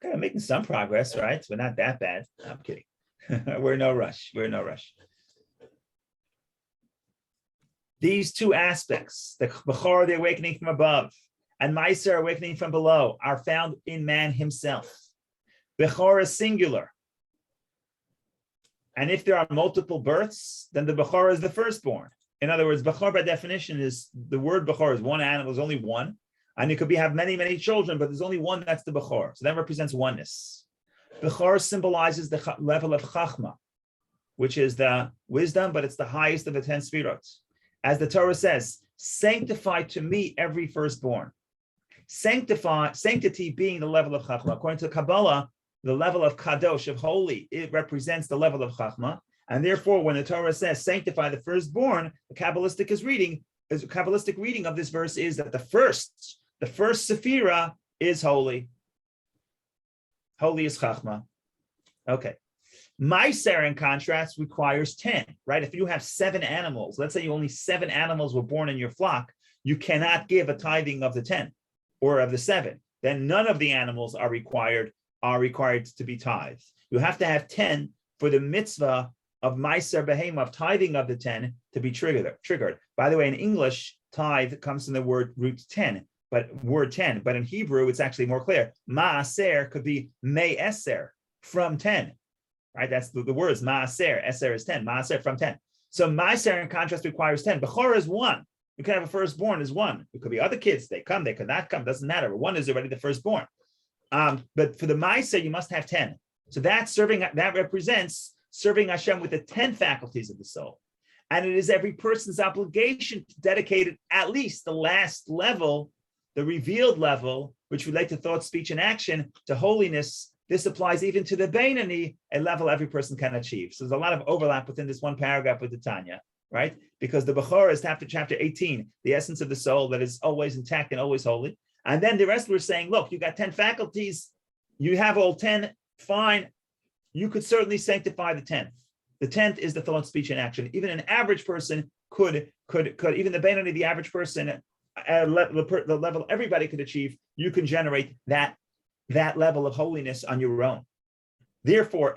Okay, I'm making some progress, right? We're not that bad. No, I'm kidding. We're in no rush. These two aspects, the Bechor, the awakening from above, and Maaser, awakening from below, are found in man himself. Bechor is singular. And if there are multiple births, then the Bechor is the firstborn. In other words, Bechor by definition is, the word Bechor is one animal, there's only one. And you could have many children, but there's only one, that's the Bechor. So that represents oneness. Bechor symbolizes the level of Chachma, which is the wisdom, but it's the highest of the 10 sfirot. As the Torah says, sanctify to me every firstborn. Sanctity being the level of Chachma. According to Kabbalah, the level of Kadosh, of holy, it represents the level of Chachma. And therefore, when the Torah says sanctify the firstborn, the Kabbalistic reading of this verse is that the first Sephira is holy. Holy is Chachma. Okay. Maaser, in contrast, requires 10, right? If you have 7 animals, let's say only 7 animals were born in your flock, you cannot give a tithing of the 10 or of the 7. Then none of the animals are required to be tithed. You have to have 10 for the mitzvah of Maaser Behema, of tithing of the 10, to be triggered. By the way, in English, tithe comes from the root 10, but in Hebrew, it's actually more clear. Maaser could be me'eser, from 10, right? That's the words, Maaser, eser is 10, Maaser from 10. So Maaser, in contrast, requires 10. Bechor is 1. You can have a firstborn as 1. It could be other kids, they come, they could not come, doesn't matter. 1 is already the firstborn. But for the Maaser, you must have 10. So that represents serving Hashem with the 10 faculties of the soul. And it is every person's obligation to dedicate it, at least the last level, the revealed level, which relate to thought, speech, and action, to holiness. This applies even to the Beinani, a level every person can achieve. So there's a lot of overlap within this one paragraph with the Tanya, right? Because the Bechor is after chapter 18, the essence of the soul that is always intact and always holy. And then the rest we're saying, look, you got 10 faculties, you have all 10, fine. You could certainly sanctify the 10th. The 10th is the thought, speech, and action. Even an average person could even the Beinani, the average person, the level everybody could achieve, you can generate that level of holiness on your own. Therefore,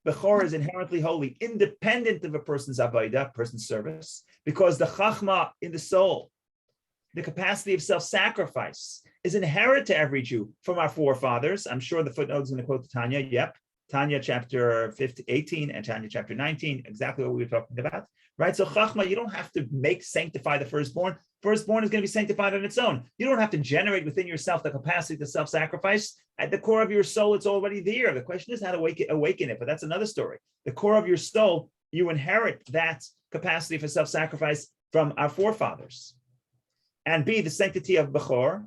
Bechor is inherently holy, independent of a person's avodah, person's service, because the chachma in the soul, the capacity of self-sacrifice, is inherent to every Jew from our forefathers. I'm sure the footnote is going to quote the Tanya. Yep. Tanya chapter 18 and Tanya chapter 19, exactly what we were talking about, right? So Chachma, you don't have to sanctify the firstborn. Firstborn is going to be sanctified on its own. You don't have to generate within yourself the capacity to self-sacrifice. At the core of your soul, it's already there. The question is how to awaken it, but that's another story. The core of your soul, you inherit that capacity for self-sacrifice from our forefathers. And B, the sanctity of Bechor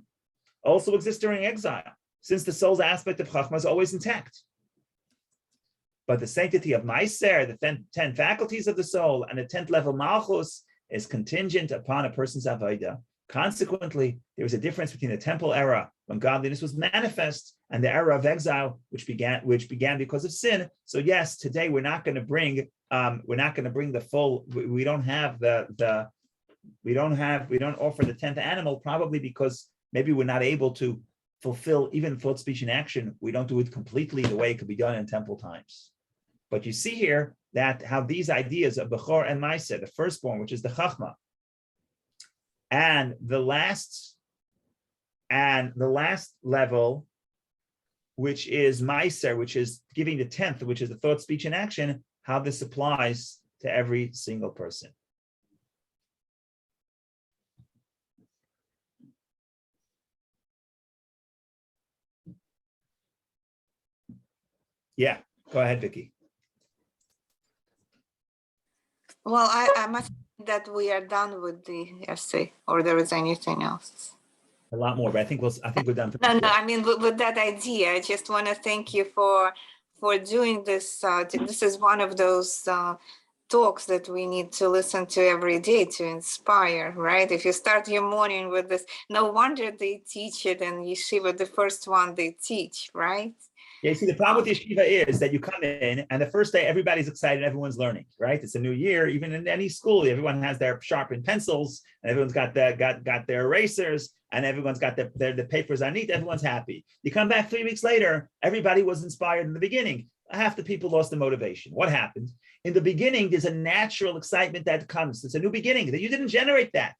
also exists during exile, since the soul's aspect of Chachma is always intact. But the sanctity of Maaser, the 10 faculties of the soul, and the 10th level Malchus is contingent upon a person's avodah. Consequently, there is a difference between the temple era, when godliness was manifest, and the era of exile, which began because of sin. So yes, today we're not going to bring the full. We don't offer the 10th animal, probably because maybe we're not able to fulfill even thought, speech, and action. We don't do it completely the way it could be done in temple times. But you see here that how these ideas of Bechor and Maaser, the firstborn, which is the Chachma, and the last level, which is Maaser, which is giving the 10th, which is the thought, speech, and action, how this applies to every single person. Yeah, go ahead, Vicky. Well, I must say that we are done with the essay, or there is anything else. A lot more, but I think we're done. No, I mean, with that idea, I just want to thank you for doing this. This is one of those talks that we need to listen to every day to inspire, right? If you start your morning with this, no wonder they teach it in yeshiva, the first one they teach, right? Yeah, you see, the problem with yeshiva is that you come in and the first day everybody's excited, everyone's learning, right? It's a new year. Even in any school, everyone has their sharpened pencils, and everyone's got their erasers, and everyone's got the papers on neat. Everyone's happy. You come back 3 weeks later, everybody was inspired in the beginning. Half the people lost the motivation. What happened? In the beginning, there's a natural excitement that comes. It's a new beginning. That you didn't generate that.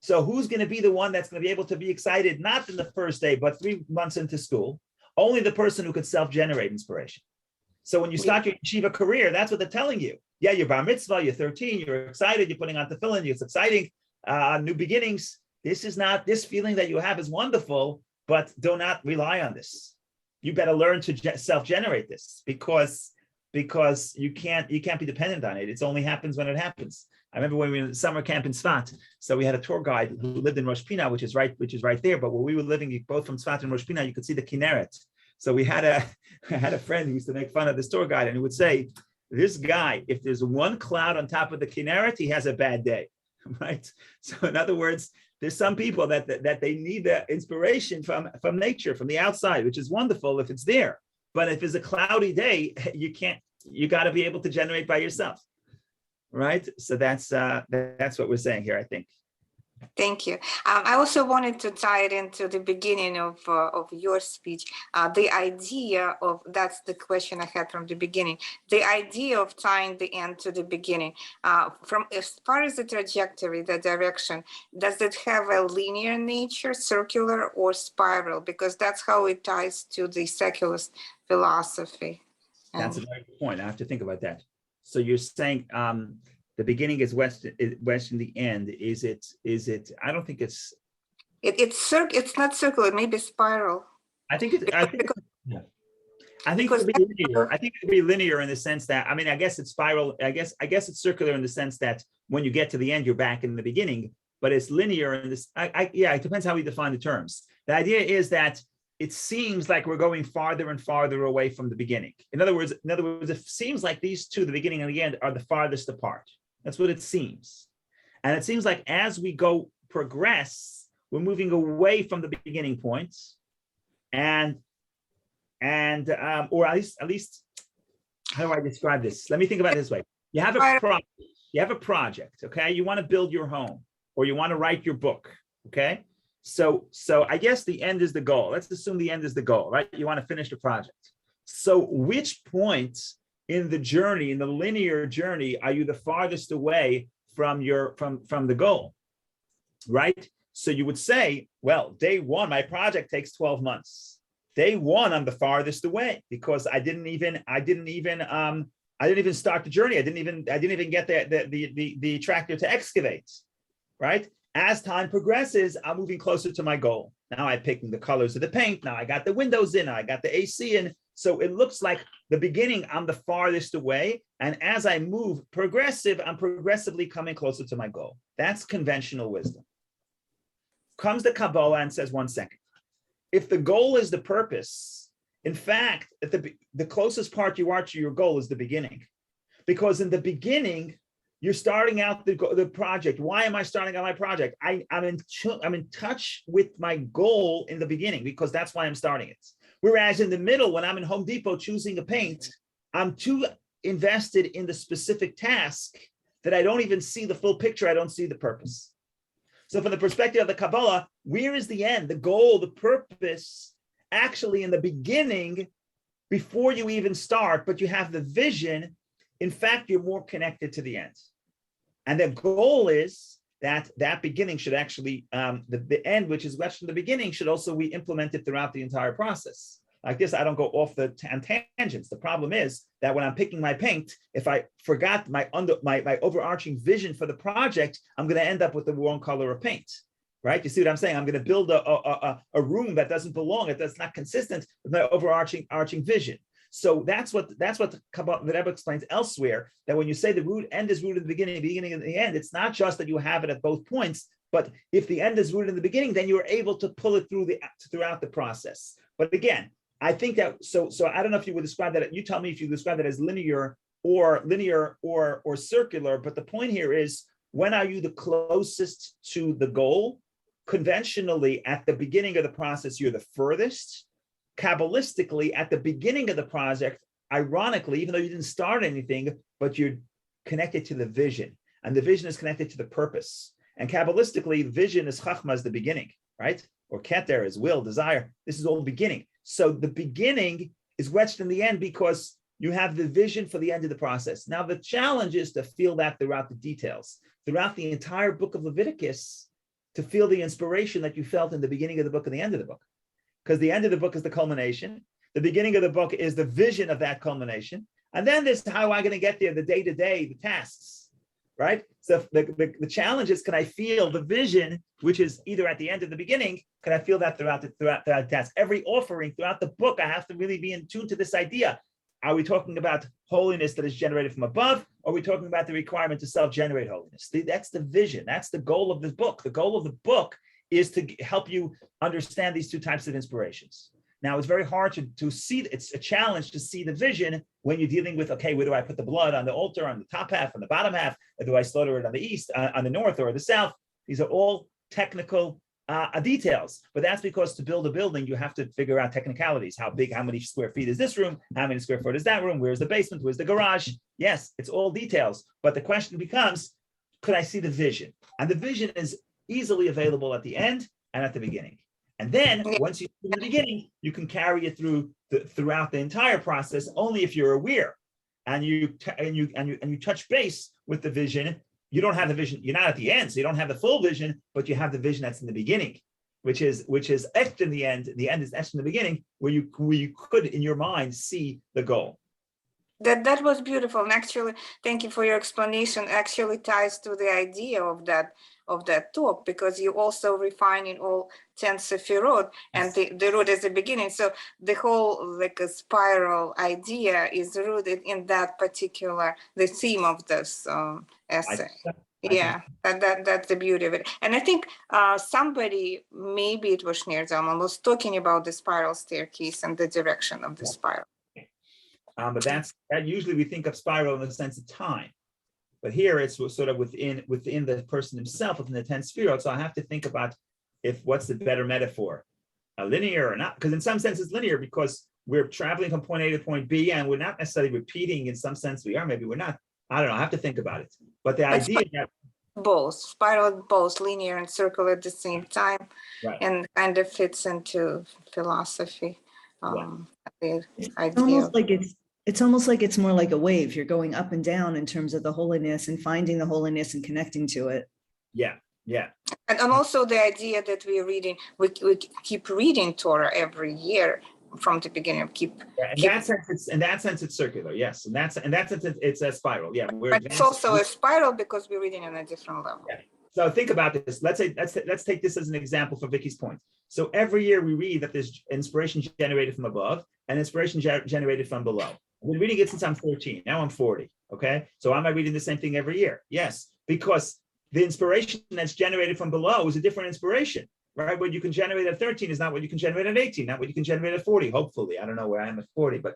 So who's going to be the one that's going to be able to be excited, not in the first day, but 3 months into school? Only the person who could self-generate inspiration. So when you start your yeshiva career, that's what they're telling you. Yeah, you're bar mitzvah, you're 13, you're excited, you're putting on tefillin, it's exciting, new beginnings. This feeling that you have is wonderful, but do not rely on this. You better learn to self-generate this because you can't be dependent on it. It only happens when it happens. I remember when we were in summer camp in Tzfat, so we had a tour guide who lived in Rosh Pina, which is right there. But where we were living, both from Tzfat and Rosh Pina, you could see the Kinneret. So we had a friend who used to make fun of this tour guide, and he would say, "This guy, if there's one cloud on top of the Kinneret, he has a bad day." Right? So in other words, there's some people that they need the inspiration from nature, from the outside, which is wonderful if it's there. But if it's a cloudy day, you got to be able to generate by yourself. Right, so that's what we're saying here, I think. Thank you. I also wanted to tie it into the beginning of your speech. The idea of, that's the question I had from the beginning. The idea of tying the end to the beginning. From as far as the trajectory, the direction, does it have a linear nature, circular, or spiral? Because that's how it ties to the secularist philosophy. That's a very good point. I have to think about that. So you're saying the beginning is west and the end. Is it? I don't think it's. It's not circular. It may be spiral. I think it could be linear. I think it could be linear in the sense that, I mean, I guess it's spiral. I guess it's circular in the sense that when you get to the end, you're back in the beginning. But it's linear in this. It depends how we define the terms. The idea is that it seems like we're going farther and farther away from the beginning. In other words, it seems like these two, the beginning and the end, are the farthest apart. That's what it seems. And it seems like as we progress, we're moving away from the beginning points, or at least, how do I describe this? Let me think about it this way. You have a project, okay? You want to build your home, or you want to write your book, okay? So I guess the end is the goal. Let's assume the end is the goal, right? You want to finish the project. So which point in the journey, in the linear journey, are you the farthest away from the goal, right? So you would say, well, day one, my project takes 12 months. Day one, I'm the farthest away because I didn't even start the journey. I didn't even get the tractor to excavate, right? As time progresses, I'm moving closer to my goal. Now I'm picking the colors of the paint. Now I got the windows in. I got the AC in. So it looks like the beginning, I'm the farthest away. And as I move I'm progressively coming closer to my goal. That's conventional wisdom. Comes the Kabbalah and says, 1 second. If the goal is the purpose, in fact, the closest part you are to your goal is the beginning. Because in the beginning, you're starting out the project. Why am I starting out my project? I'm in touch with my goal in the beginning because that's why I'm starting it. Whereas in the middle, when I'm in Home Depot choosing a paint, I'm too invested in the specific task that I don't even see the full picture. I don't see the purpose. So from the perspective of the Kabbalah, where is the end, the goal, the purpose, actually in the beginning, before you even start, but you have the vision. in fact, you're more connected to the end. And the goal is that beginning should actually, the end, which is left from the beginning, should also be implemented throughout the entire process. Like this, I don't go off the tangents. The problem is that when I'm picking my paint, if I forgot my overarching vision for the project, I'm going to end up with the wrong color of paint, right? You see what I'm saying? I'm going to build a room that doesn't belong. That's not consistent with my overarching vision. So that's what the Rebbe explains elsewhere, that when you say the end is rooted in the beginning and the end, it's not just that you have it at both points, but if the end is rooted in the beginning, then you're able to pull it throughout the process. But again, I think that so I don't know if you would describe that. You tell me if you describe that as linear or circular. But the point here is, when are you the closest to the goal? Conventionally, at the beginning of the process, you're the furthest. Kabbalistically, at the beginning of the project, ironically, even though you didn't start anything, but you're connected to the vision, and the vision is connected to the purpose. And Kabbalistically, vision is chachma, is the beginning, right? Or keter is will, desire. This is all the beginning. So the beginning is wedged in the end because you have the vision for the end of the process. Now, the challenge is to feel that throughout the details, throughout the entire book of Leviticus, to feel the inspiration that you felt in the beginning of the book and the end of the book. Because the end of the book is the culmination. The beginning of the book is the vision of that culmination. And then there's how am I going to get there, the day-to-day, the tasks, right? So the challenge is, can I feel the vision, which is either at the end or the beginning, can I feel that throughout the task? Every offering throughout the book, I have to really be in tune to this idea. Are we talking about holiness that is generated from above? Or are we talking about the requirement to self-generate holiness? That's the vision. That's the goal of this book. The goal of the book is to help you understand these two types of inspirations. Now, it's very hard to see, it's a challenge to see the vision when you're dealing with, okay, where do I put the blood, on the altar, on the top half, on the bottom half? Or do I slaughter it on the east, on the north, or the south? These are all technical details, but that's because to build a building, you have to figure out technicalities. How big, how many square feet is this room? How many square foot is that room? Where's the basement? Where's the garage? Yes, it's all details, but the question becomes, could I see the vision? And the vision is easily available at the end and at the beginning. And then once you see the beginning, you can carry it throughout the entire process only if you're aware and you touch base with the vision. You don't have the vision, you're not at the end, so you don't have the full vision, but you have the vision that's in the beginning, which is etched in the end. The end is etched in the beginning, where you could in your mind see the goal. That was beautiful, and actually, thank you for your explanation. Actually, ties to the idea of that talk, because you also refine in all 10 sefirot, and the root is the beginning. So the whole like a spiral idea is rooted in that particular the theme of this essay. Yeah, that's the beauty of it. And I think somebody, maybe it was Shneur Zalman, was talking about the spiral staircase and the direction of the spiral. But that usually we think of spiral in the sense of time, but here it's sort of within the person himself, within the 10 sefirot. So I have to think about what's the better metaphor, a linear or not? Because in some sense it's linear because we're traveling from point A to point B, and we're not necessarily repeating. In some sense we are, maybe we're not. I don't know. I have to think about it. But the idea that both spiral, both linear and circular at the same time, right, and kind of fits into philosophy. The idea. It's almost like it's more like a wave. You're going up and down in terms of the holiness and finding the holiness and connecting to it. Yeah. And also the idea that we're reading, we keep reading Torah every year from the beginning. In that sense, it's circular. Yes, in that sense, it's a spiral. Yeah, but it's also a spiral because we're reading on a different level. Yeah. So think about this. Let's take this as an example for Vicky's point. So every year we read that there's inspiration generated from above and inspiration generated from below. I've been reading it since I'm 13. Now I'm 40. Okay. So am I reading the same thing every year? Yes, because the inspiration that's generated from below is a different inspiration, right? What you can generate at 13 is not what you can generate at 18, not what you can generate at 40. Hopefully, I don't know where I am at 40, but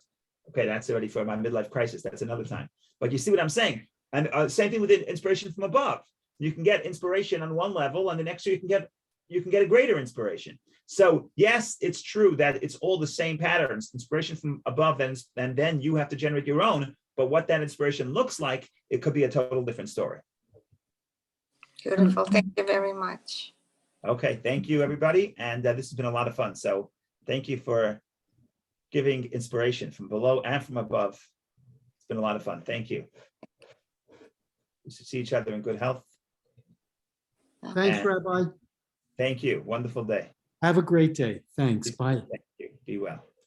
okay, that's already for my midlife crisis. That's another time. But you see what I'm saying? And same thing with inspiration from above. You can get inspiration on one level, and the next year you can get a greater inspiration. So yes, it's true that it's all the same patterns, inspiration from above, and then you have to generate your own. But what that inspiration looks like, it could be a total different story. Beautiful. Thank you very much. Okay, thank you, everybody. And this has been a lot of fun. So thank you for giving inspiration from below and from above. It's been a lot of fun. Thank you. We should see each other in good health. Thanks, And- Rabbi. Thank you. Wonderful day. Have a great day. Thanks. Bye. Thank you. Be well.